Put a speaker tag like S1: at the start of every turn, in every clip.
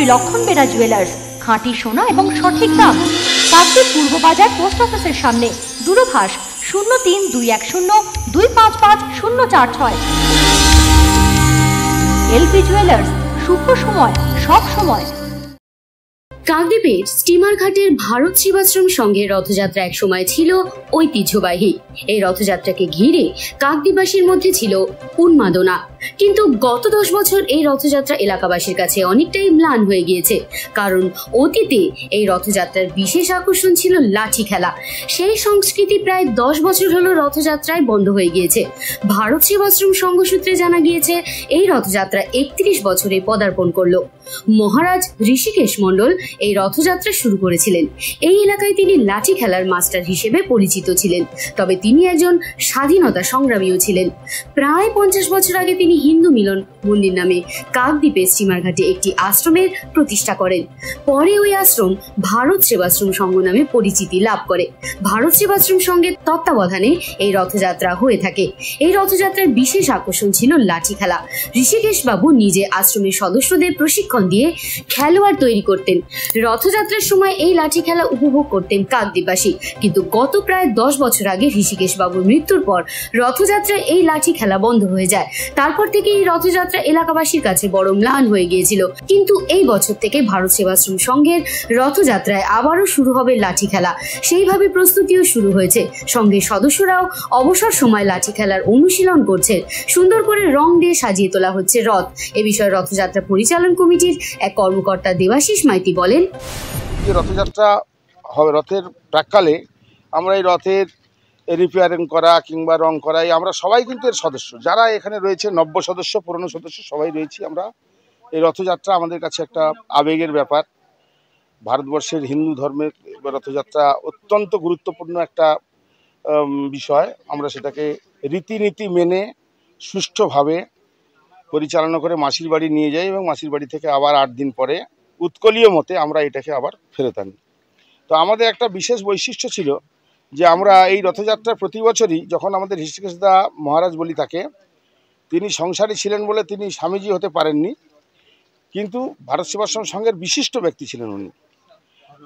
S1: শ্রী লক্ষণ বেরা জুয়েলার্স, খাঁটি সোনা এবং সঠিক দাম। কাকদ্বীপ পূর্ব বাজার পোস্ট অফিসের সামনে। দূরভাষ 032102555046। এলপি জুয়েলার্স, শুভ সময় সব সময়।
S2: কাকদ্বীপের স্টিমার ঘাটের ভারত সেবাশ্রম সংঘের রথযাত্রা এক সময় ছিল ঐতিহ্যবাহী। এই রথযাত্রাকে ঘিরে কাকদ্বীপবাসীর মধ্যে ছিল উন্মাদনা, কিন্তু গত 10 বছর এই রথযাত্রা এলাকাবাসীর কাছে অনেকটাই ম্লান হয়ে গিয়েছে। কারণ অতীতে এই রথযাত্রার বিশেষ আকর্ষণ ছিল লাঠি খেলা। সেই সংস্কৃতি প্রায় 10 বছর হলো রথযাত্রায় বন্ধ হয়ে গিয়েছে। ভারত সেবাশ্রম সংঘ সূত্রে জানা গিয়েছে এই রথযাত্রা 31 বছরে পদার্পণ করলো। মহারাজ ঋষিকেশ মণ্ডল এই রথযাত্রা শুরু করেছিলেন। এই এলাকায় তিনি লাঠি খেলার মাস্টার হিসেবে পরিচিত ছিলেন, তবে তিনি একজন স্বাধীনতা সংগ্রামীও ছিলেন। প্রায় 50 বছর আগে তিনি হিন্দু মিলন মন্দির নামে কাকদ্বীপের স্টিমার ঘাটে একটি আশ্রমের প্রতিষ্ঠা করেন। পরে ওই আশ্রম ভারত সেবাশ্রম সংঘ নামে পরিচিতি লাভ করে। ভারত সেবাশ্রম সংঘের তত্ত্বাবধানে এই রথযাত্রা হয়ে থাকে। এই রথযাত্রার বিশেষ আকর্ষণ ছিল লাঠি খেলা। ঋষিকেশ বাবু নিজে আশ্রমের সদস্যদের প্রশিক্ষণ দিয়ে খেলোয়াড় তৈরি করতেন। রথযাত্রার সময় এই লাঠি খেলা উপভোগ করতেন কাকদ্বীপবাসী। কিন্তু গত প্রায় 10 বছর আগে ঋষিকেশ বাবুর মৃত্যুর পর রথযাত্রায় এই লাঠি খেলা বন্ধ হয়ে যায়। তারপর থেকে এই রথযাত্রা এলাকাবাসীর কাছে বড় ম্লান হয়ে গিয়েছিল। কিন্তু এই বছর থেকে ভারত সেবাশ্রম সংঘের রথযাত্রায় আবারও শুরু হবে লাঠি খেলা। সেইভাবে প্রস্তুতিও শুরু হয়েছে। সংঘের সদস্যরাও অবসর সময় লাঠি খেলার অনুশীলন করছে। সুন্দর করে রং দিয়ে সাজিয়ে তোলা হচ্ছে রথ। এ বিষয়ে রথযাত্রা পরিচালন কমিটির এক কর্মকর্তা দেবাশিস মাইতি বলেন,
S3: রথযাত্রা হবে, রথের প্রাককালে আমরা এই রথের রিপেয়ারিং করা কিংবা রং করা, আমরা সবাই কিন্তু এর সদস্য। যারা এখানে রয়েছে নব্য সদস্য, পুরনো সদস্য সবাই রয়েছি আমরা। এই রথযাত্রা আমাদের কাছে একটা আবেগের ব্যাপার। ভারতবর্ষের হিন্দু ধর্মের রথযাত্রা অত্যন্ত গুরুত্বপূর্ণ একটা বিষয়। আমরা সেটাকে রীতিনীতি মেনে সুষ্ঠুভাবে পরিচালনা করে মাসির বাড়ি নিয়ে যাই এবং মাসির বাড়ি থেকে আবার 8 দিন পরে উৎকলীয় মতে আমরা এটাকে আবার ফেরত আনি। তো আমাদের একটা বিশেষ বৈশিষ্ট্য ছিল যে আমরা এই রথযাত্রা প্রতি বছরই, যখন আমাদের ঋষিকেশ দা মহারাজ বলি তাকে, তিনি সংসারী ছিলেন বলে তিনি স্বামীজি হতে পারেননি, কিন্তু ভারত সেবাশ্রম সংঘের বিশিষ্ট ব্যক্তি ছিলেন উনি।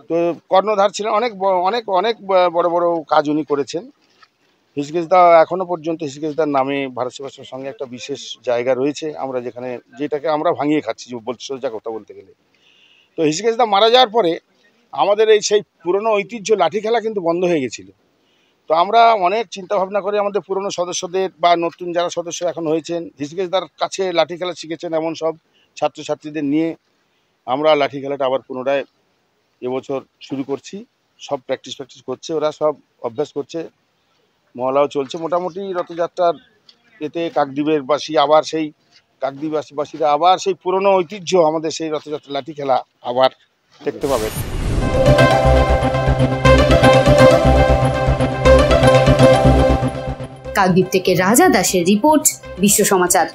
S3: তো কর্ণধার ছিলেন, অনেক অনেক অনেক বড় বড় কাজ উনি করেছেন। ঋষিকেশ দা এখনও পর্যন্ত ঋষিকেশ দার নামে ভারত সেবাশ্রম সংঘে একটা বিশেষ জায়গা রয়েছে, আমরা যেটাকে আমরা ভাঙিয়ে খাচ্ছি সোজা কথা বলতে গেলে। তো ঋষিকেশ দা মারা যাওয়ার পরে আমাদের সেই পুরনো ঐতিহ্য লাঠি খেলা কিন্তু বন্ধ হয়ে গেছিলো। তো আমরা অনেক চিন্তাভাবনা করে আমাদের পুরনো সদস্যদের বা নতুন যারা সদস্য এখন হয়েছেন, ঋষিকেশ দার কাছে লাঠি খেলা শিখেছেন এমন সব ছাত্রছাত্রীদের নিয়ে আমরা লাঠি খেলাটা আবার পুনরায় এবছর শুরু করছি। সব প্র্যাকটিস করছে, ওরা সব অভ্যাস করছে, মহলাও চলছে। মোটামুটি রথযাত্রার এতে কাকদ্বীপবাসী আবার সেই কাকদ্বীপবাসীরা আবার সেই পুরনো ঐতিহ্য আমাদের সেই রথযাত্রা লাঠি খেলা আবার দেখতে পাবেন।
S2: কাকদ্বীপ থেকে রাজা দাসের রিপোর্ট, বিশ্ব সমাচার।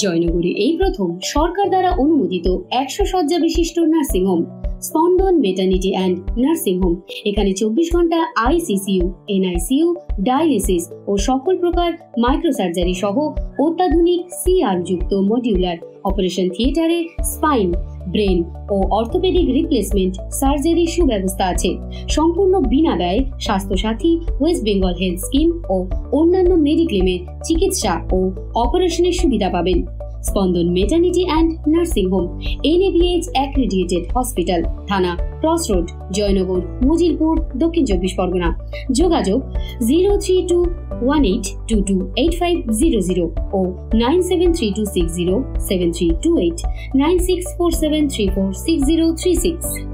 S2: জয়নগরে এই প্রথম সরকার দ্বারা অনুমোদিত 100 শয্যা বিশিষ্ট নার্সিংহোম স্পন্দন মেটার্নিটি অ্যান্ড নার্সিং হোম। এখানে 24 ঘন্টা ICCU, NICU, ডায়ালিসিস ও সকল প্রকার মাইক্রোসার্জারি সহ অত্যাধুনিক CR যুক্ত মডিউলার অপারেশন থিয়েটারে স্পাইন, ব্রেন ও অর্থোপেডিক রিপ্লেসমেন্ট সার্জারি সুব্যবস্থা আছে। সম্পূর্ণ বিনা ব্যয় Swasthya Sathi, West Bengal health scheme ও অন্যান্য মেডিক্লেমের চিকিৎসা ও অপারেশনের সুবিধা পাবেন। Spandan maternity and nursing home, NABH accredited hospital, Thana cross road, Joynagar, Majilpur, Dakshin 24 Pargana. যোগাযোগ 0321822850 ও 9732607328, 9647346036।